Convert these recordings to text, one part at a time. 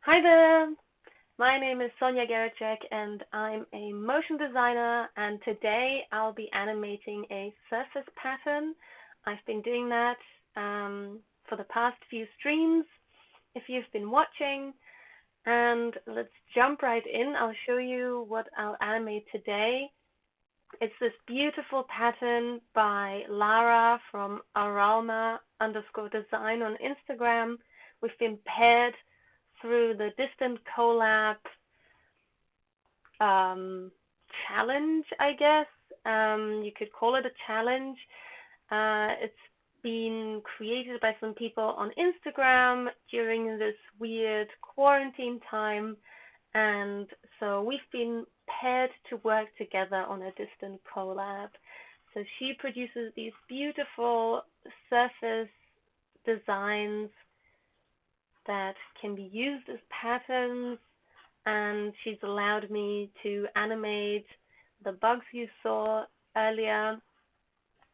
Hi there, my name is Sonja Geracsek and I'm a motion designer, and today I'll be animating a surface pattern. I've been doing that for the past few streams if you've been watching, and let's jump right in. I'll show you what I'll animate today. It's this beautiful pattern by Lara from aralma_design on Instagram. We've been paired through the Distant Collab challenge, I guess. You could call it a challenge. It's been created by some people on Instagram during this weird quarantine time, and so we've been paired to work together on a Distant Collab. So she produces these beautiful surface designs that can be used as patterns, and she's allowed me to animate the bugs you saw earlier,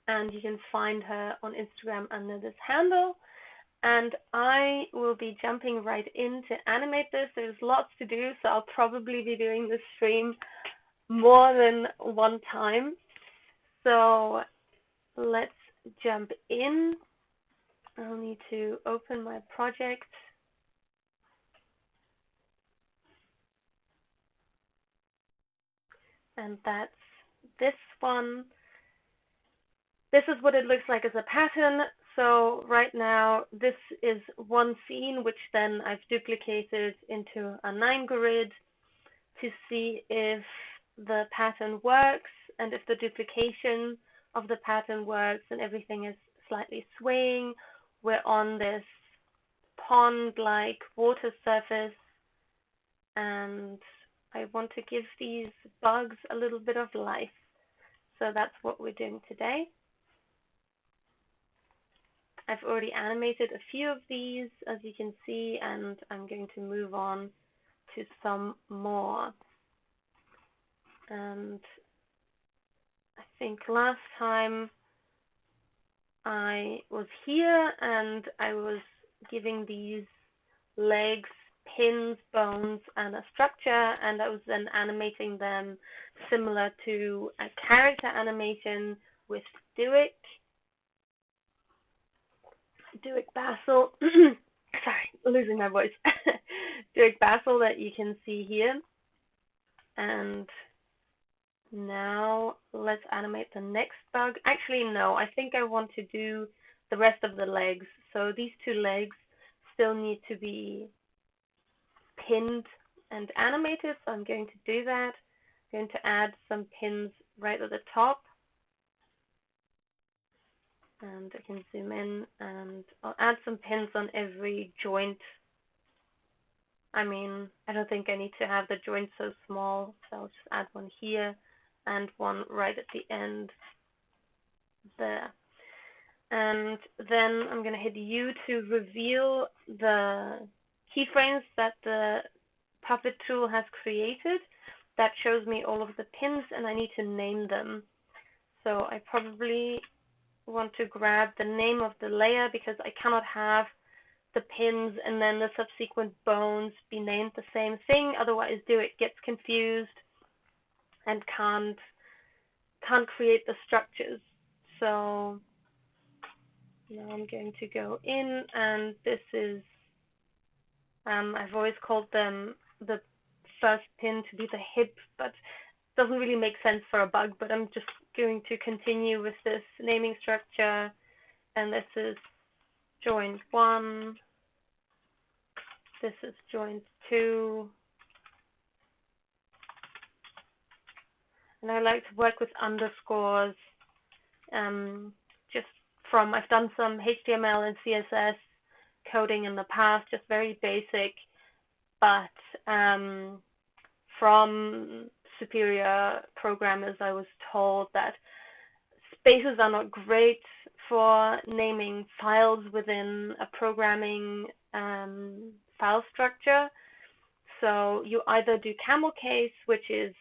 and you can find her on Instagram under this handle. And I will be jumping right in to animate this. There's lots to do, so I'll probably be doing this stream more than one time. So let's jump in. I'll need to open my project. And that's this one. This is what it looks like as a pattern. So right now, this is one scene, which then I've duplicated into a 9-grid to see if the pattern works, and if the duplication of the pattern works and everything is slightly swaying. We're on this pond-like water surface, and I want to give these bugs a little bit of life. So that's what we're doing today. I've already animated a few of these, as you can see, and I'm going to move on to some more. And I think last time I was here and I was giving these legs pins, bones, and a structure, and I was then animating them similar to a character animation with Duick Basil. Sorry, losing my voice. Duick Basil that you can see here. And now let's animate the next bug. Actually, no, I think I want to do the rest of the legs. So these two legs still need to be pinned and animated, so I'm going to do that. I'm going to add some pins right at the top. And I can zoom in, and I'll add some pins on every joint. I mean, I don't think I need to have the joint so small, so I'll just add one here and one right at the end there. And then I'm going to hit U to reveal the keyframes that the puppet tool has created. That shows me all of the pins, and I need to name them. So I probably want to grab the name of the layer, because I cannot have the pins and then the subsequent bones be named the same thing. Otherwise, Duick gets confused and can't create the structures. So now I'm going to go in, and this is, I've always called them the first pin to be the hip, but it doesn't really make sense for a bug, but I'm just going to continue with this naming structure. And this is joint 1, this is joint 2, and I like to work with underscores. Just from, I've done some HTML and CSS coding in the past, just very basic, but from superior programmers I was told that spaces are not great for naming files within a programming file structure. So you either do camel case, which is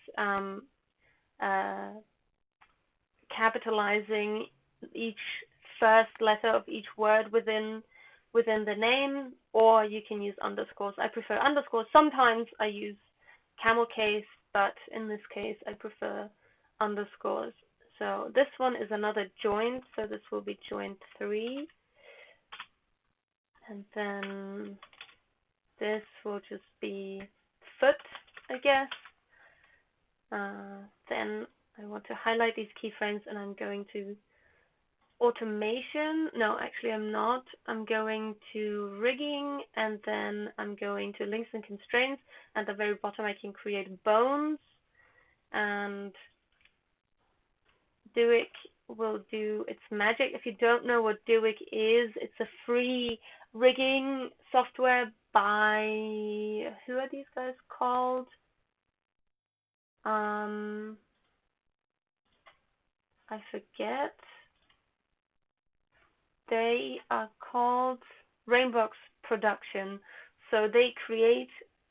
capitalizing each first letter of each word within the name, or you can use underscores. I prefer underscores. Sometimes I use camel case, but in this case I prefer underscores. So this one is another joint, so this will be joint 3. And then this will just be foot, I guess. Then I want to highlight these keyframes, and I'm going to automation. No, actually I'm not. I'm going to rigging, and then I'm going to links and constraints. At the very bottom I can create bones, and Duik will do its magic. If you don't know what Duik is, it's a free rigging software by, who are these guys called? I forget. They are called Rainbox Production. So they create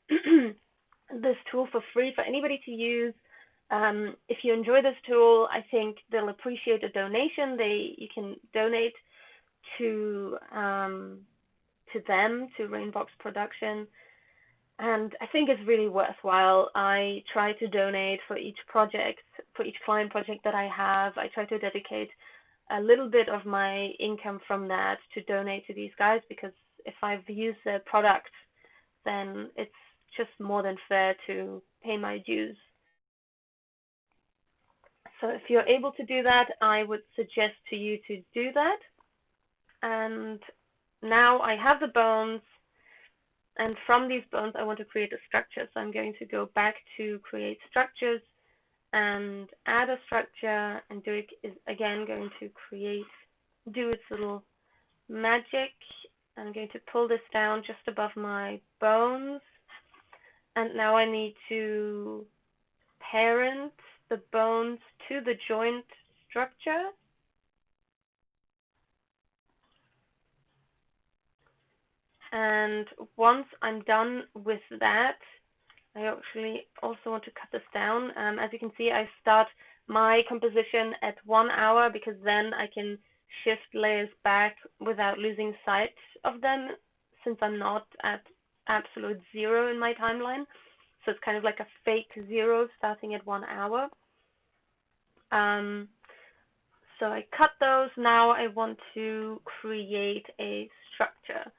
this tool for free for anybody to use. If you enjoy this tool, I think they'll appreciate a donation. You can donate to them, to Rainbox Production. And I think it's really worthwhile. I try to donate for each project, for each client project that I have. I try to dedicate a little bit of my income from that to donate to these guys, because if I've used their product, then it's just more than fair to pay my dues. So if you're able to do that, I would suggest to you to do that. And now I have the bones, and from these bones I want to create a structure. So I'm going to go back to create structures and add a structure, and Duik is again going to do its little magic. I'm going to pull this down just above my bones, and now I need to parent the bones to the joint structure. And once I'm done with that, I actually also want to cut this down. As you can see, I start my composition at 1 hour, because then I can shift layers back without losing sight of them, since I'm not at absolute 0 in my timeline. So it's kind of like a fake 0 starting at 1 hour. So I cut those. Now I want to create a structure.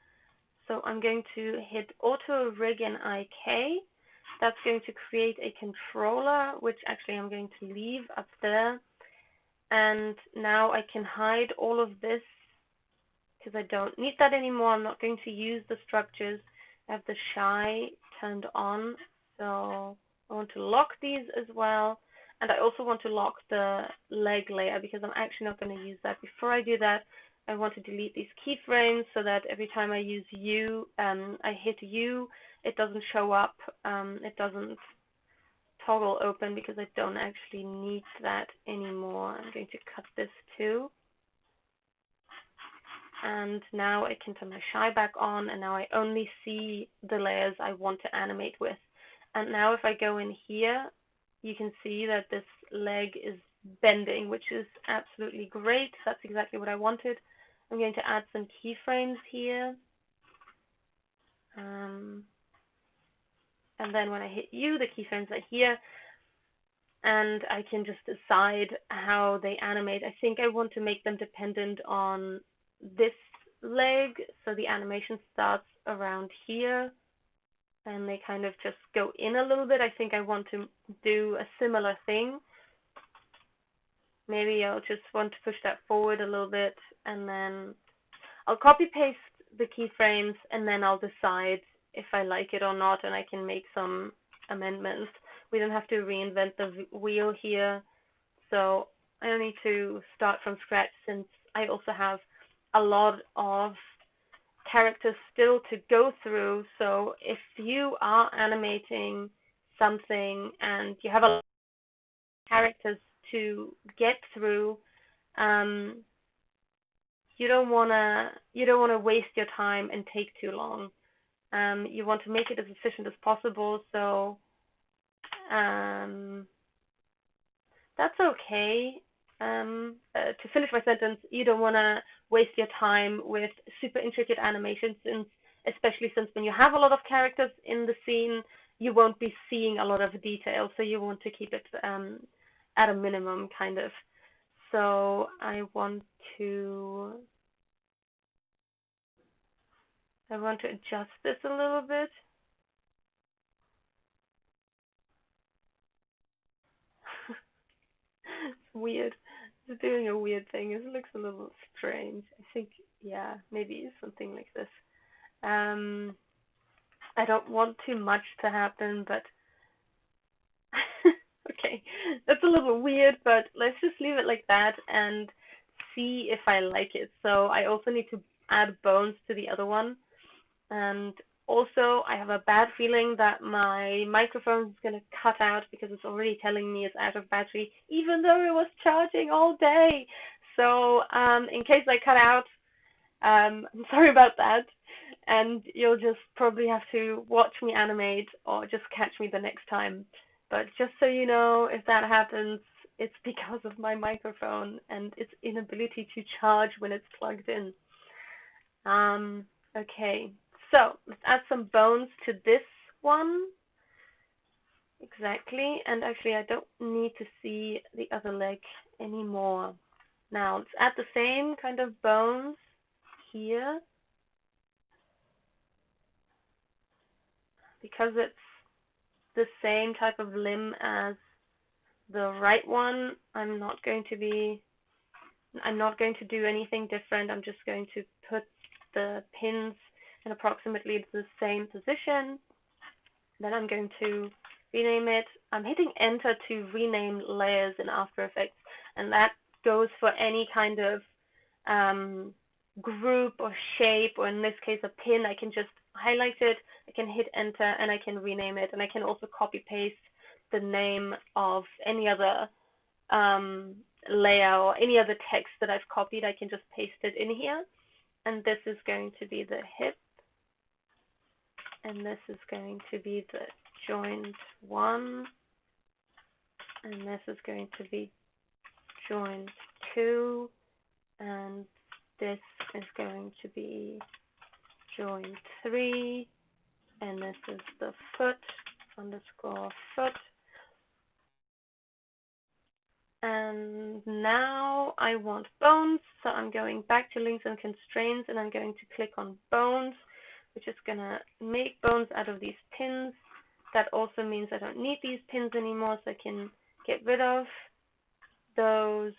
So I'm going to hit Auto Rig in IK. That's going to create a controller, which actually I'm going to leave up there. And now I can hide all of this, because I don't need that anymore. I'm not going to use the structures. I have the shy turned on. So I want to lock these as well. And I also want to lock the leg layer, because I'm actually not going to use that. Before I do that, I want to delete these keyframes, so that every time I use U, I hit U, it doesn't show up, it doesn't toggle open, because I don't actually need that anymore. I'm going to cut this too. And now I can turn my shy back on, and now I only see the layers I want to animate with. And now if I go in here, you can see that this leg is bending, which is absolutely great. That's exactly what I wanted. I'm going to add some keyframes here. And then when I hit U, the keyframes are here. And I can just decide how they animate. I think I want to make them dependent on this leg. So the animation starts around here, and they kind of just go in a little bit. I think I want to do a similar thing. Maybe I'll just want to push that forward a little bit, and then I'll copy paste the keyframes, and then I'll decide if I like it or not, and I can make some amendments. We don't have to reinvent the wheel here, so I don't need to start from scratch, since I also have a lot of characters still to go through. So if you are animating something and you have a lot of characters to get through, you don't wanna waste your time and take too long. You want to make it as efficient as possible. So that's okay. To finish my sentence, you don't want to waste your time with super intricate animations, since especially since when you have a lot of characters in the scene, you won't be seeing a lot of detail, so you want to keep it at a minimum, kind of. So I want to adjust this a little bit. It's weird. It's doing a weird thing. It looks a little strange. I think, yeah, maybe something like this. I don't want too much to happen, but okay, that's a little weird, but let's just leave it like that and see if I like it. So I also need to add bones to the other one. And also, I have a bad feeling that my microphone is going to cut out because it's already telling me it's out of battery, even though it was charging all day. So in case I cut out, I'm sorry about that. And you'll just probably have to watch me animate or just catch me the next time. But just so you know, if that happens, it's because of my microphone and its inability to charge when it's plugged in. Okay, so let's add some bones to this one. Exactly, and actually I don't need to see the other leg anymore. Now let's add the same kind of bones here. Because it's the same type of limb as the right one, I'm not going to do anything different. I'm just going to put the pins in approximately the same position. Then I'm going to rename it. I'm hitting enter to rename layers in After Effects, and that goes for any kind of group or shape, or in this case a pin. I can just highlight it, I can hit enter, and I can rename it, and I can also copy paste the name of any other layer or any other text that I've copied. I can just paste it in here, and this is going to be the hip, and this is going to be the joint 1, and this is going to be joint 2, and this is going to be joint 3, and this is the foot underscore foot. And now I want bones, so I'm going back to links and constraints, and I'm going to click on bones, which is going to make bones out of these pins. That also means I don't need these pins anymore, so I can get rid of those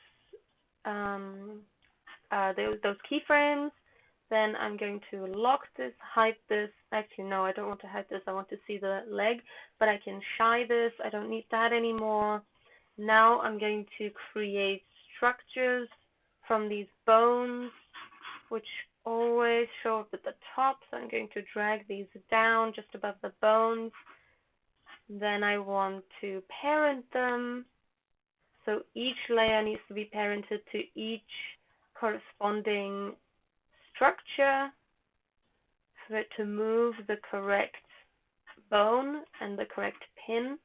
keyframes. Then I'm going to lock this, hide this. Actually, no, I don't want to hide this. I want to see the leg, but I can shy this. I don't need that anymore. Now I'm going to create structures from these bones, which always show up at the top. So I'm going to drag these down just above the bones. Then I want to parent them. So each layer needs to be parented to each corresponding structure for it to move the correct bone and the correct pin.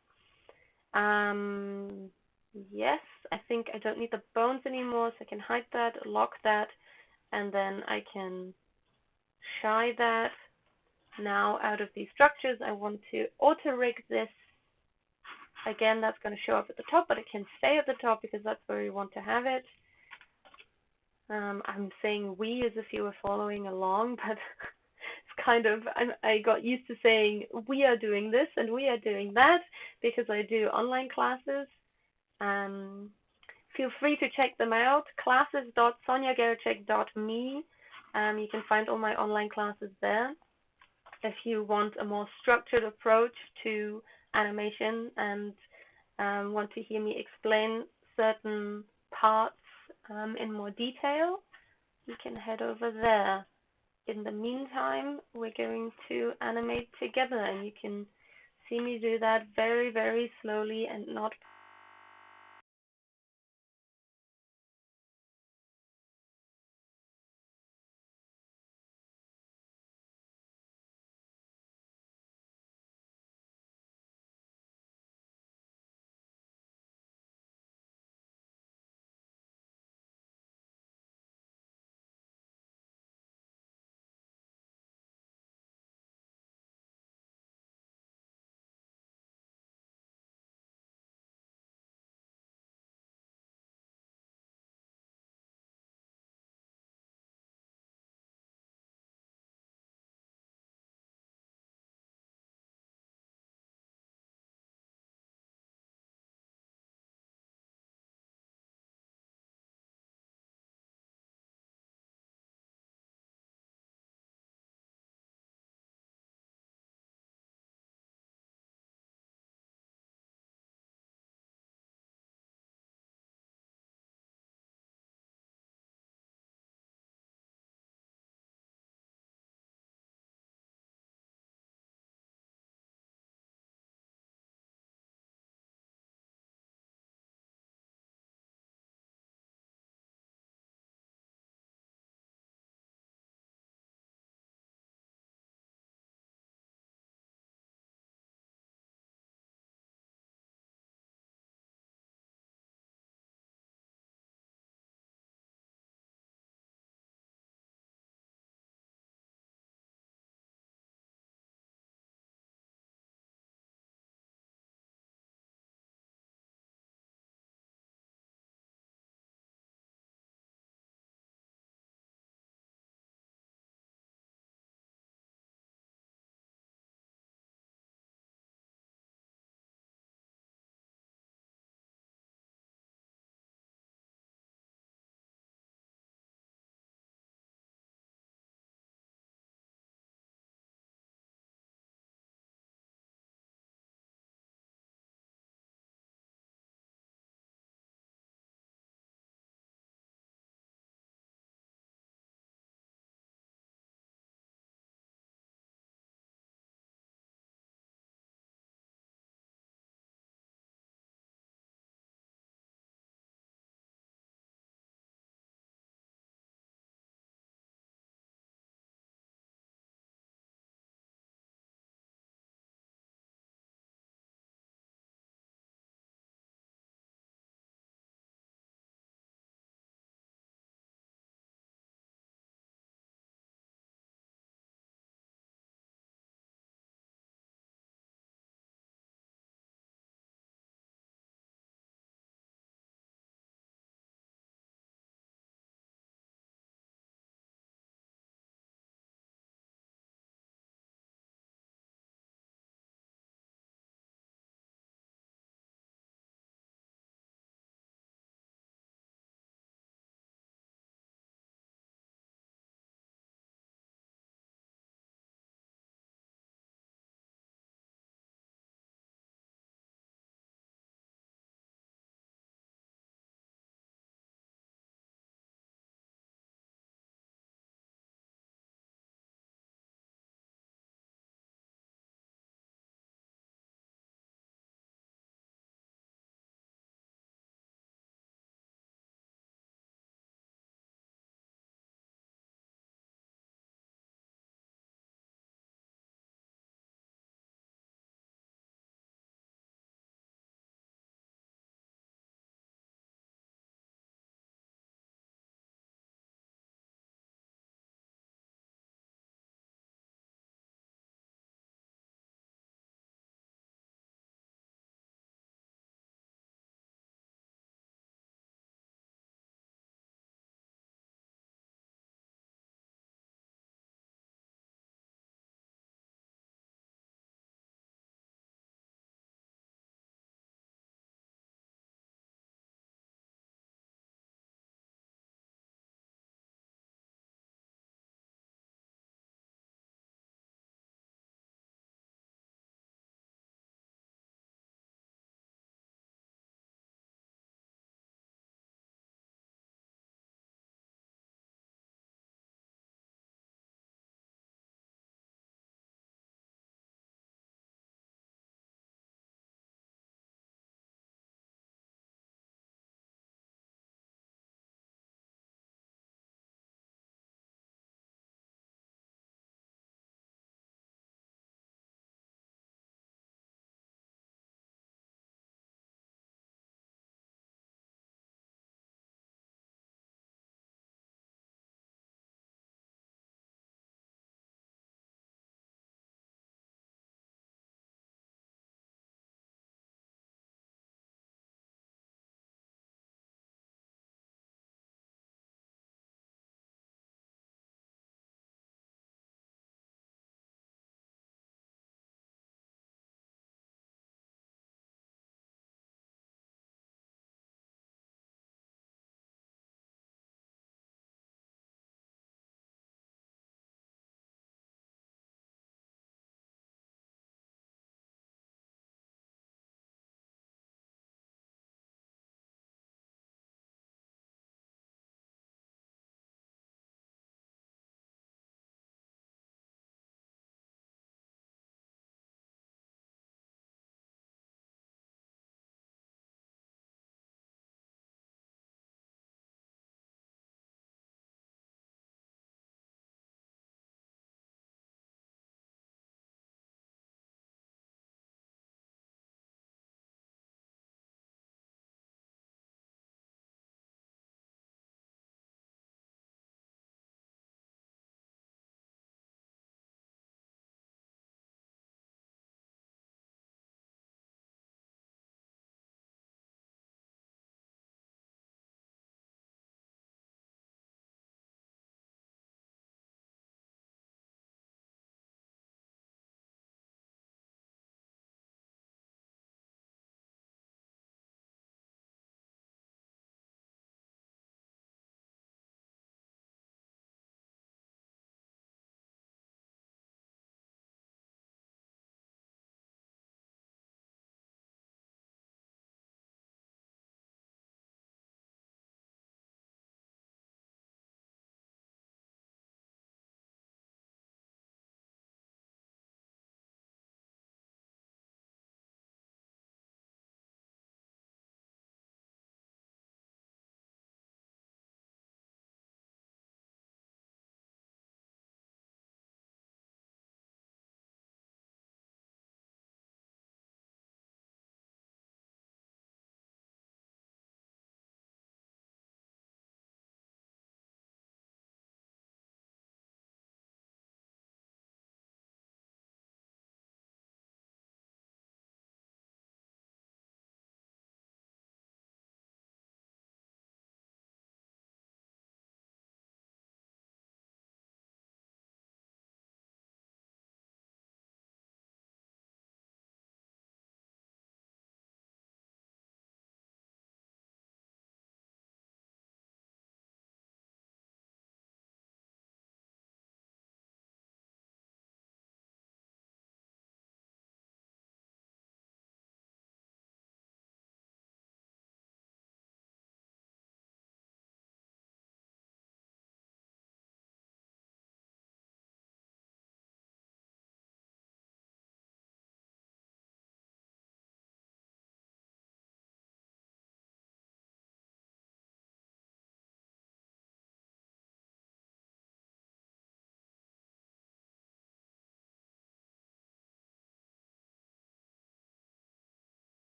Yes, I think I don't need the bones anymore, so I can hide that, lock that, and then I can shy that. Now out of these structures, I want to auto-rig this. Again, that's going to show up at the top, but it can stay at the top because that's where we want to have it. I'm saying we as if you were following along, but it's kind of, I got used to saying we are doing this and we are doing that because I do online classes. Feel free to check them out, classes.sonjageracsek.me. You can find all my online classes there. If you want a more structured approach to animation and want to hear me explain certain parts in more detail, you can head over there. In the meantime, we're going to animate together, and you can see me do that very, very slowly and not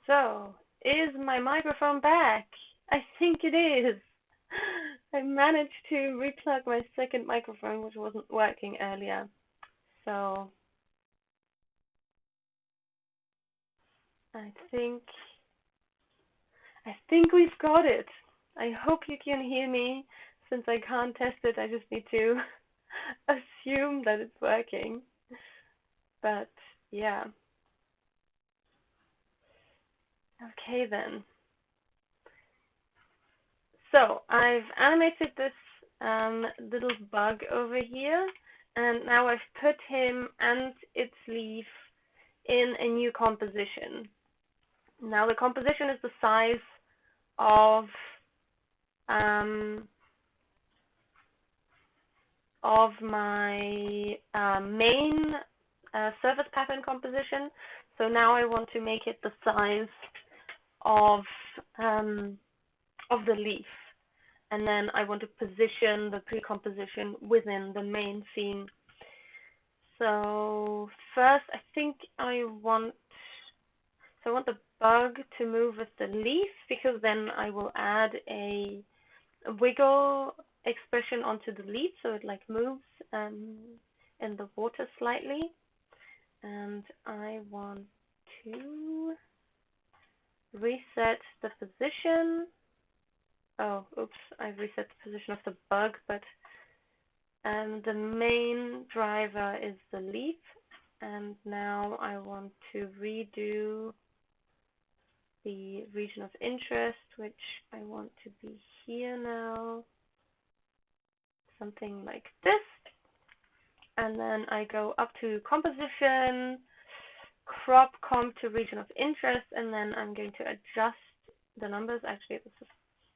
So, is my microphone back? I think it is. I managed to replug my second microphone, which wasn't working earlier. So, I think we've got it. I hope you can hear me. Since I can't test it, I just need to assume that it's working. But yeah. Okay then. So I've animated this little bug over here, and now I've put him and its leaf in a new composition. Now the composition is the size of um, my main surface pattern composition. So now I want to make it the size of the leaf, and then I want to position the pre-composition within the main scene. So first, I think I want the bug to move with the leaf, because then I will add a wiggle expression onto the leaf, so it like moves in the water slightly. And I want to reset the position. Oh, oops, I reset the position of the bug, but the main driver is the leaf. And now I want to redo the region of interest, which I want to be here now. Something like this. And then I go up to composition, crop comp to region of interest, and then I'm going to adjust the numbers. Actually, this is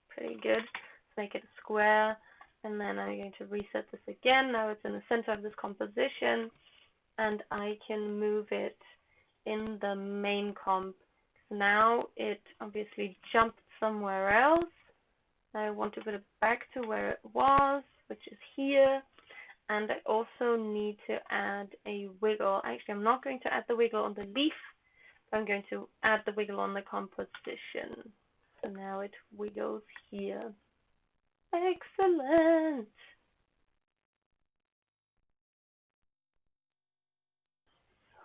pretty good. Let's make it a square, and then I'm going to reset this again. Now it's in the center of this composition, and I can move it in the main comp. Now it obviously jumped somewhere else. I want to put it back to where it was, which is here. And I also need to add a wiggle. Actually, I'm not going to add the wiggle on the leaf. I'm going to add the wiggle on the composition. So now it wiggles here. Excellent.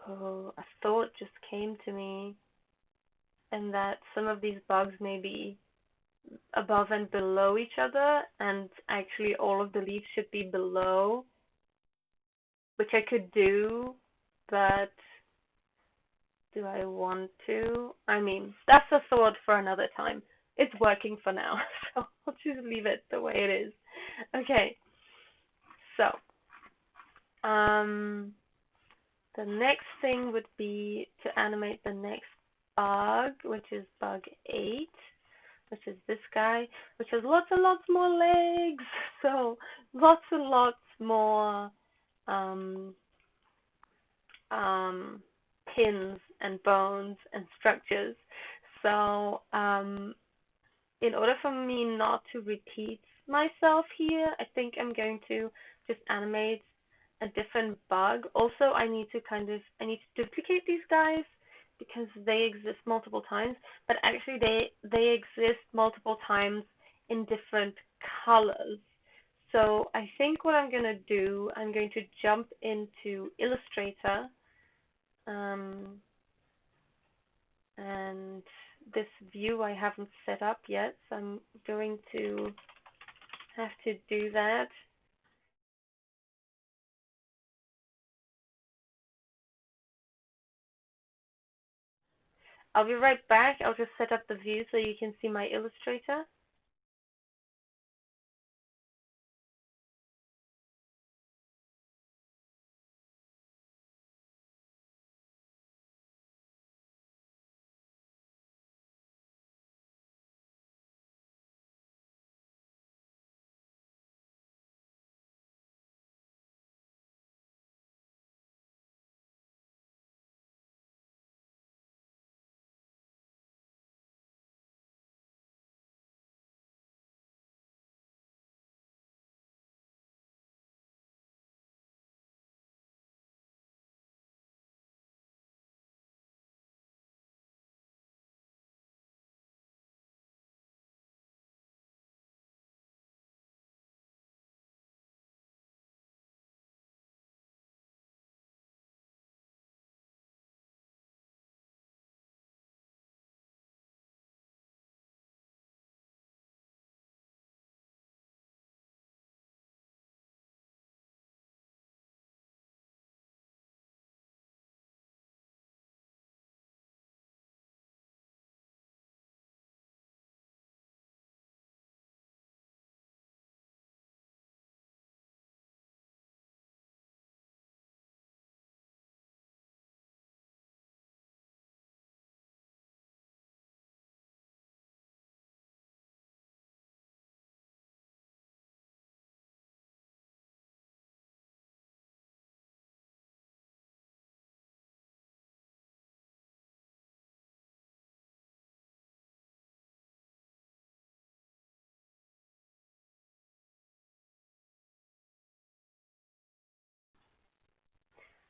Oh, a thought just came to me, and that some of these bugs may be above and below each other, and actually all of the leaves should be below, which I could do, but do I want to? I mean, that's a thought for another time. It's working for now, so I'll just leave it the way it is. Okay, so the next thing would be to animate the next bug, which is bug 8, which is this guy, which has lots and lots more legs, so lots and lots more pins and bones and structures. So in order for me not to repeat myself here, I think I'm going to just animate a different bug. Also, I need to duplicate these guys because they exist multiple times, but actually they exist multiple times in different colors. So I think what I'm going to do, I'm going to jump into Illustrator, and this view I haven't set up yet, so I'm going to have to do that. I'll be right back. I'll just set up the view so you can see my Illustrator.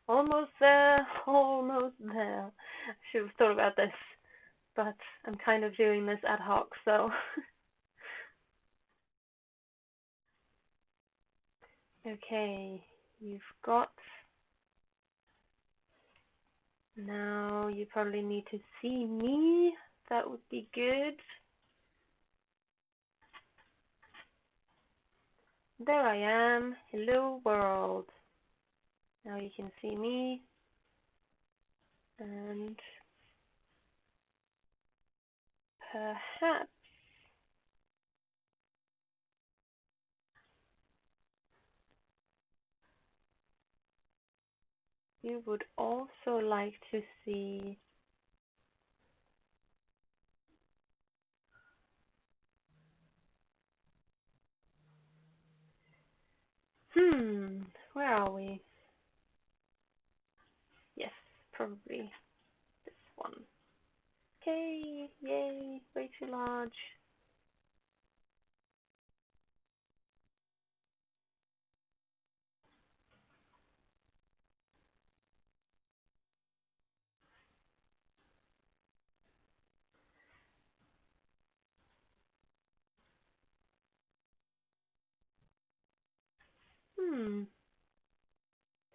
Almost there, almost there. I should have thought about this, but I'm kind of doing this ad hoc, so. Okay, you've got. Now you probably need to see me. That would be good. There I am. Hello world. Now you can see me. And perhaps you would also like to see where are we? Yes, probably this one. Okay, yay, way too large.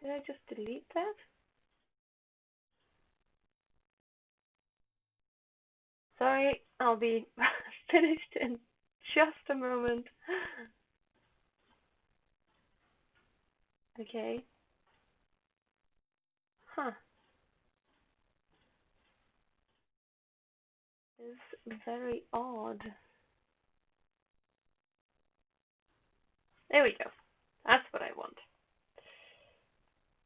Did I just delete that? Sorry, I'll be finished in just a moment. Okay. Huh. This is very odd. There we go. That's what I want.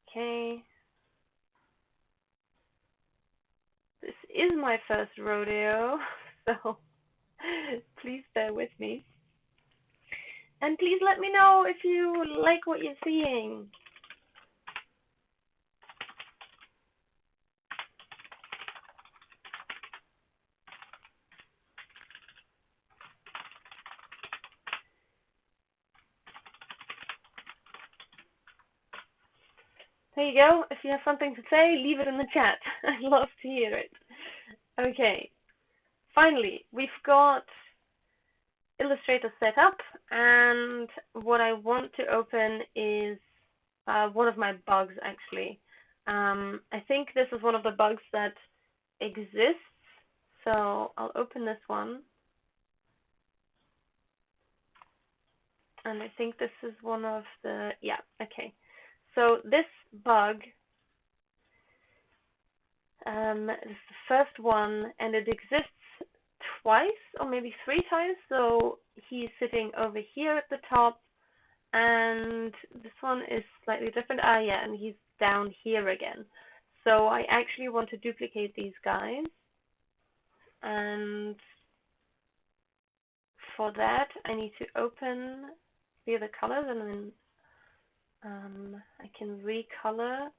Okay. This is my first rodeo, so please bear with me. And please let me know if you like what you're seeing. There you go. If you have something to say, leave it in the chat. I'd love to hear it. Okay. Finally, we've got Illustrator set up, and what I want to open is one of my bugs, actually. I think this is one of the bugs that exists, so I'll open this one. And I think this is one of the, yeah, okay. So this bug is the first one, and it exists twice or maybe three times. So he's sitting over here at the top, and this one is slightly different. Ah, yeah, and he's down here again. So I actually want to duplicate these guys, and for that I need to open the other colors, and then I can recolor.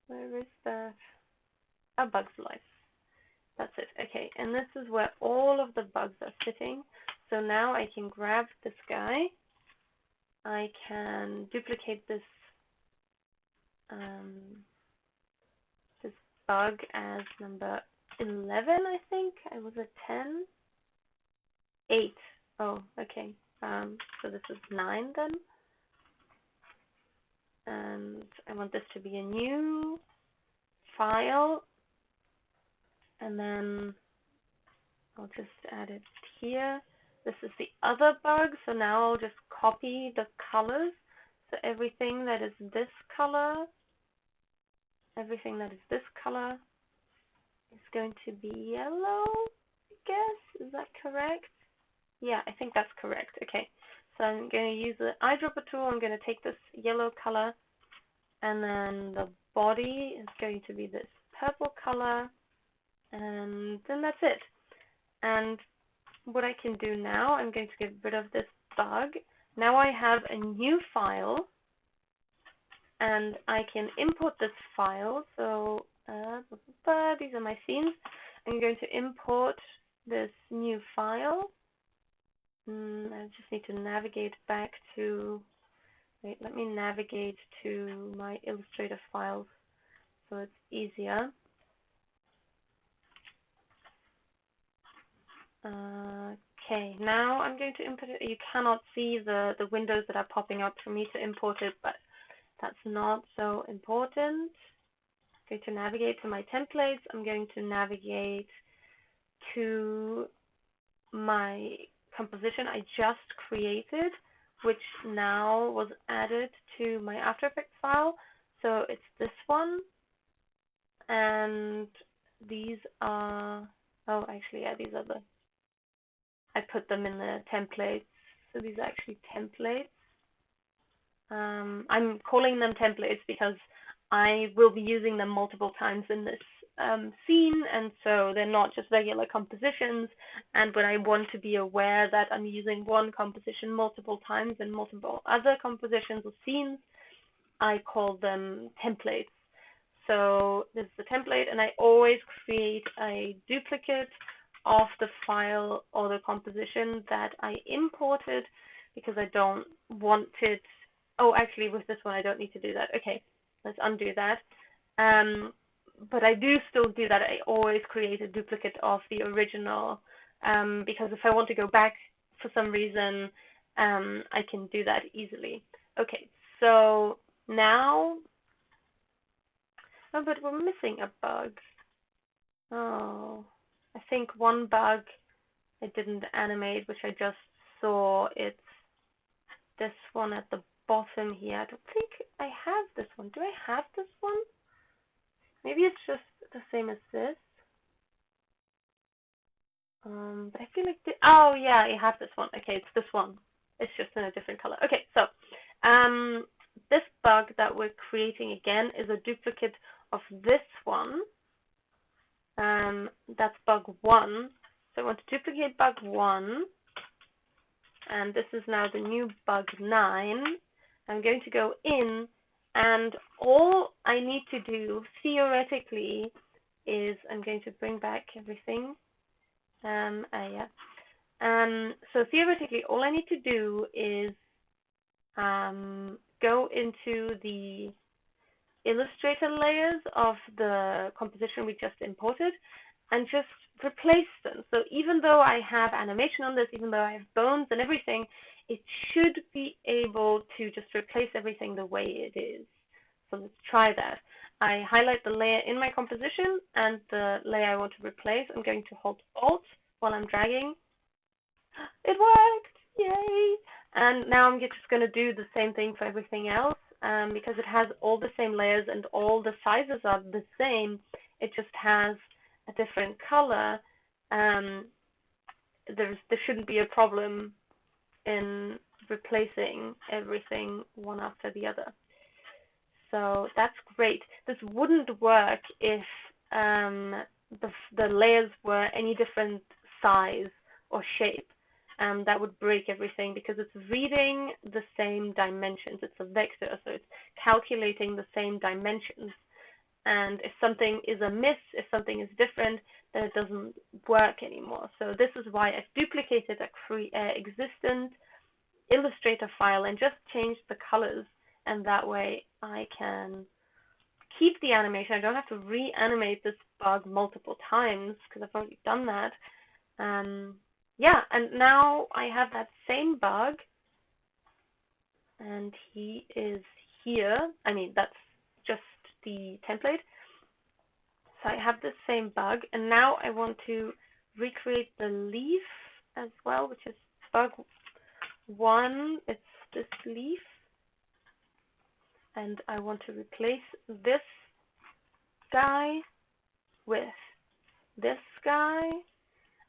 Where is that? A Bug's Life. That's it. Okay, and this is where all of the bugs are sitting. So now I can grab this guy. I can duplicate this this bug as number 11, I think. I was at 10. 8. Oh, okay. So this is 9 then. And I want this to be a new file. And then I'll just add it here. This is the other bug, so now I'll just copy the colors. So everything that is this color, everything that is this color is going to be yellow, I guess. Is that correct? Yeah, I think that's correct. Okay, so I'm going to use the eyedropper tool. I'm going to take this yellow color, and then the body is going to be this purple color, and then that's it. And what I can do now, I'm going to get rid of this bug. Now I have a new file, and I can import this file. So these are my scenes. I'm going to import this new file. I just need to navigate back to, wait, let me navigate to my Illustrator files so it's easier. Okay, now I'm going to import it. You cannot see the windows that are popping up for me to import it, but that's not so important. I'm going to navigate to my templates. I'm going to navigate to my composition I just created, which now was added to my After Effects file. So it's this one, and these are, oh, actually, yeah, these are the, I put them in the templates. So these are actually templates. I'm calling them templates because I will be using them multiple times in this scene, and so they're not just regular compositions. And when I want to be aware that I'm using one composition multiple times in multiple other compositions or scenes, I call them templates. So this is the template, and I always create a duplicate of the file or the composition that I imported because I don't want it. Oh, actually, with this one, I don't need to do that. Okay, let's undo that. But I do still do that. I always create a duplicate of the original because if I want to go back for some reason, I can do that easily. Okay, so now, oh, but we're missing a bug. Oh, I think one bug I didn't animate, which I just saw. It's this one at the bottom here. I don't think I have this one. Do I have this one? Maybe it's just the same as this. But I feel like oh yeah, I have this one. Okay, it's this one. It's just in a different color. Okay, so this bug that we're creating again is a duplicate of this one. That's bug 1. So I want to duplicate bug 1. And this is now the new bug 9. I'm going to go in, and all I need to do theoretically is I'm going to bring back everything. Yeah. So theoretically, all I need to do is go into the Illustrator layers of the composition we just imported and just replace them. So even though I have animation on this, even though I have bones and everything, it should be able to just replace everything the way it is. So let's try that. I highlight the layer in my composition and the layer I want to replace. I'm going to hold Alt while I'm dragging. It worked! Yay! And now I'm just going to do the same thing for everything else. Because it has all the same layers and all the sizes are the same, it just has a different color. There shouldn't be a problem in replacing everything one after the other. So that's great. This wouldn't work if the layers were any different size or shape. That would break everything because it's reading the same dimensions. It's a vector, so it's calculating the same dimensions. And if something is amiss, if something is different, then it doesn't work anymore. So this is why I've duplicated an existent Illustrator file and just changed the colors. And that way I can keep the animation. I don't have to reanimate this bug multiple times because I've already done that. Yeah, and now I have that same bug, and he is here. I mean, that's just the template. So I have this same bug, and now I want to recreate the leaf as well, which is bug 1. It's this leaf, and I want to replace this guy with this guy,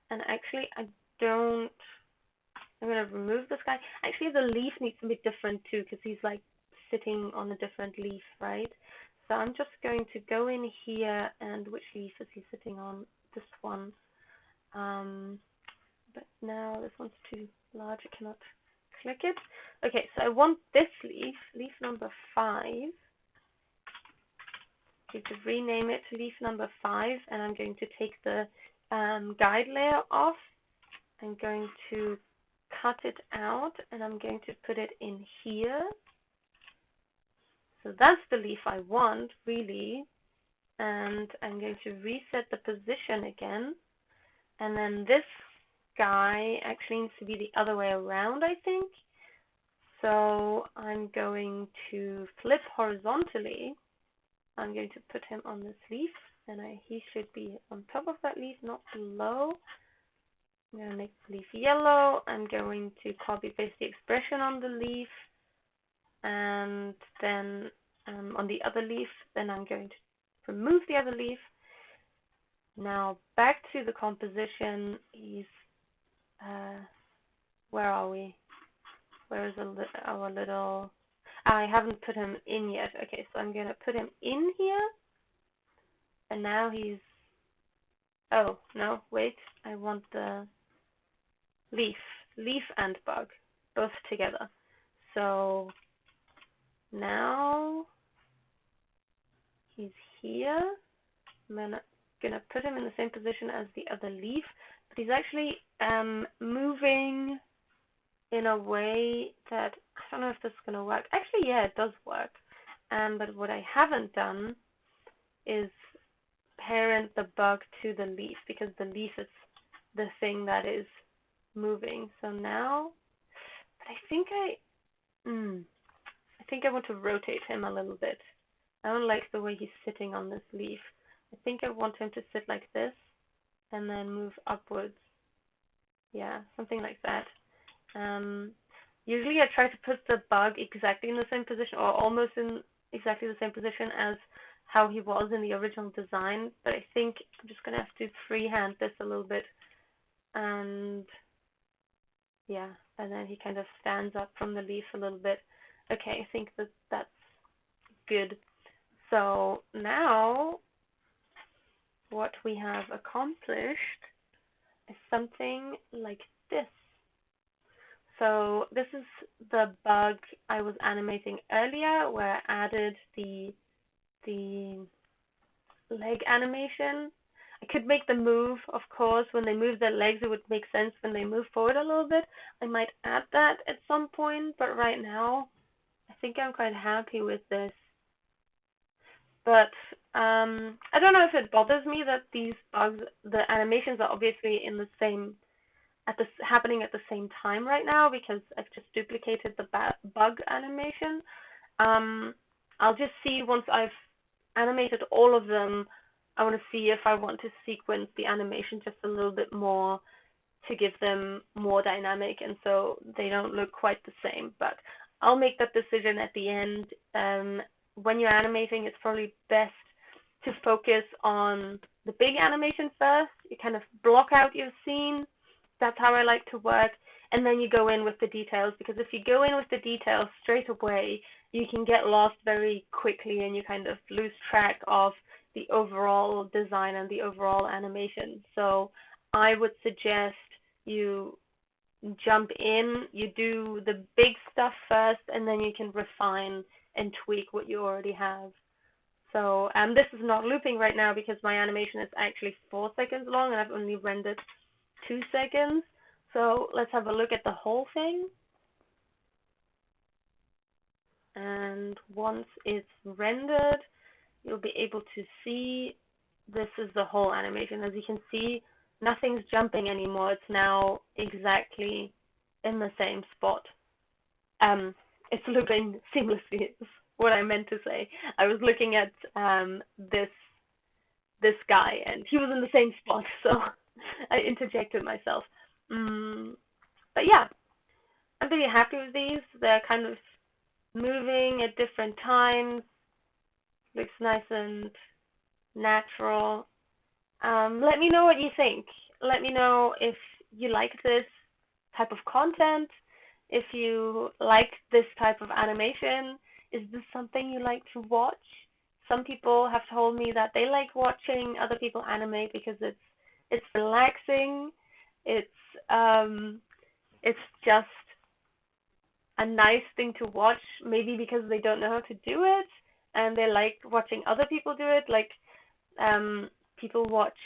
and actually I'm going to remove this guy. Actually, the leaf needs to be different too, because he's like sitting on a different leaf, right? So I'm just going to go in here, and which leaf is he sitting on? This one. But now this one's too large, I cannot click it. Okay, so I want this leaf, leaf number 5. I'm going to rename it leaf number 5, and I'm going to take the guide layer off. I'm going to cut it out and I'm going to put it in here. So that's the leaf I want, really. And I'm going to reset the position again. And then this guy actually needs to be the other way around, I think. So I'm going to flip horizontally. I'm going to put him on this leaf, and he should be on top of that leaf, not below. I'm going to make the leaf yellow. I'm going to copy paste the expression on the leaf, and then on the other leaf, then I'm going to remove the other leaf. Now back to the composition. He's where are we? Where is our little? I haven't put him in yet. Okay, so I'm gonna put him in here, and now he's. Oh no, wait! I want the leaf and bug, both together. So now he's here. I'm gonna put him in the same position as the other leaf, but he's actually moving in a way that I don't know if this is gonna work. Actually, yeah, it does work. But what I haven't done is parent the bug to the leaf, because the leaf is the thing that is moving. So now, but I think I want to rotate him a little bit. I don't like the way he's sitting on this leaf. I think I want him to sit like this and then move upwards. Yeah, something like that. Usually I try to put the bug exactly in the same position, or almost in exactly the same position as how he was in the original design, but I think I'm just going to have to freehand this a little bit. And yeah, and then he kind of stands up from the leaf a little bit. Okay, I think that's good. So now what we have accomplished is something like this. So this is the bug I was animating earlier, where I added the leg animation. I could make the move, of course. When they move their legs, it would make sense when they move forward a little bit. I might add that at some point, but right now, I think I'm quite happy with this. But I don't know if it bothers me that these bugs, the animations are obviously in the same, happening at the same time right now, because I've just duplicated the bug animation. I'll just see once I've animated all of them. I want to see if I want to sequence the animation just a little bit more to give them more dynamic, and so they don't look quite the same. But I'll make that decision at the end. When you're animating, it's probably best to focus on the big animation first. You kind of block out your scene. That's how I like to work. And then you go in with the details, because if you go in with the details straight away, you can get lost very quickly and you kind of lose track of the overall design and the overall animation. So I would suggest you jump in, you do the big stuff first, and then you can refine and tweak what you already have. So this is not looping right now because my animation is actually 4 seconds long and I've only rendered 2 seconds. So let's have a look at the whole thing. And once it's rendered, you'll be able to see this is the whole animation. As you can see, nothing's jumping anymore. It's now exactly in the same spot. It's looping seamlessly, is what I meant to say. I was looking at this guy, and he was in the same spot, so I interjected myself. But yeah, I'm pretty happy with these. They're kind of moving at different times. Looks nice and natural. Let me know what you think. Let me know if you like this type of content, if you like this type of animation. Is this something you like to watch? Some people have told me that they like watching other people animate because it's relaxing. It's just a nice thing to watch, maybe because they don't know how to do it and they like watching other people do it. Like people watch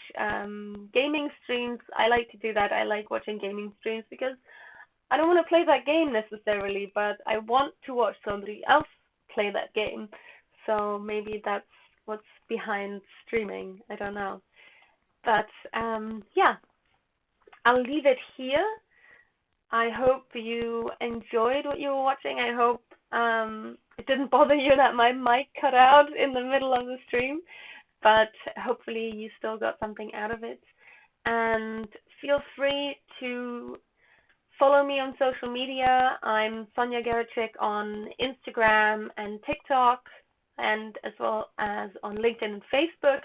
gaming streams. I like to do that. I like watching gaming streams because I don't want to play that game necessarily, but I want to watch somebody else play that game. So maybe that's what's behind streaming. I don't know. But yeah, I'll leave it here. I hope you enjoyed what you were watching. I hope it didn't bother you that my mic cut out in the middle of the stream, but hopefully you still got something out of it. And feel free to follow me on social media. I'm Sonja Geracsek on Instagram and TikTok, and as well as on LinkedIn and Facebook.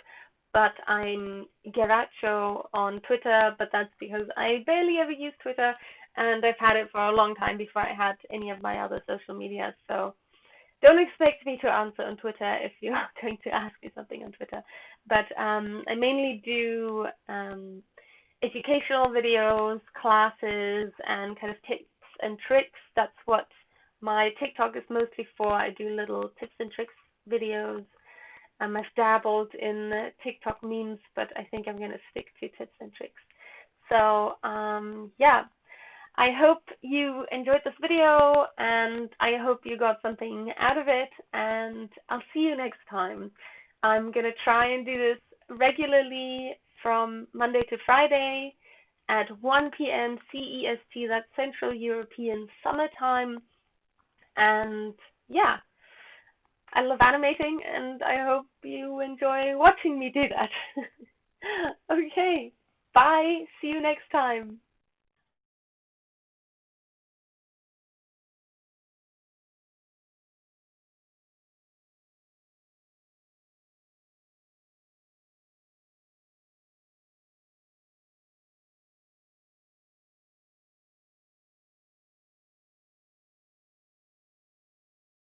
But I'm Geracho on Twitter, but that's because I barely ever use Twitter, and I've had it for a long time before I had any of my other social media. So don't expect me to answer on Twitter if you're going to ask me something on Twitter. But I mainly do educational videos, classes, and kind of tips and tricks. That's what my TikTok is mostly for. I do little tips and tricks videos. I've dabbled in TikTok memes, but I think I'm going to stick to tips and tricks. So yeah, I hope you enjoyed this video, and I hope you got something out of it, and I'll see you next time. I'm going to try and do this regularly from Monday to Friday at 1 p.m. CEST, that's Central European Summertime. And yeah, I love animating, and I hope you enjoy watching me do that. Okay, bye. See you next time.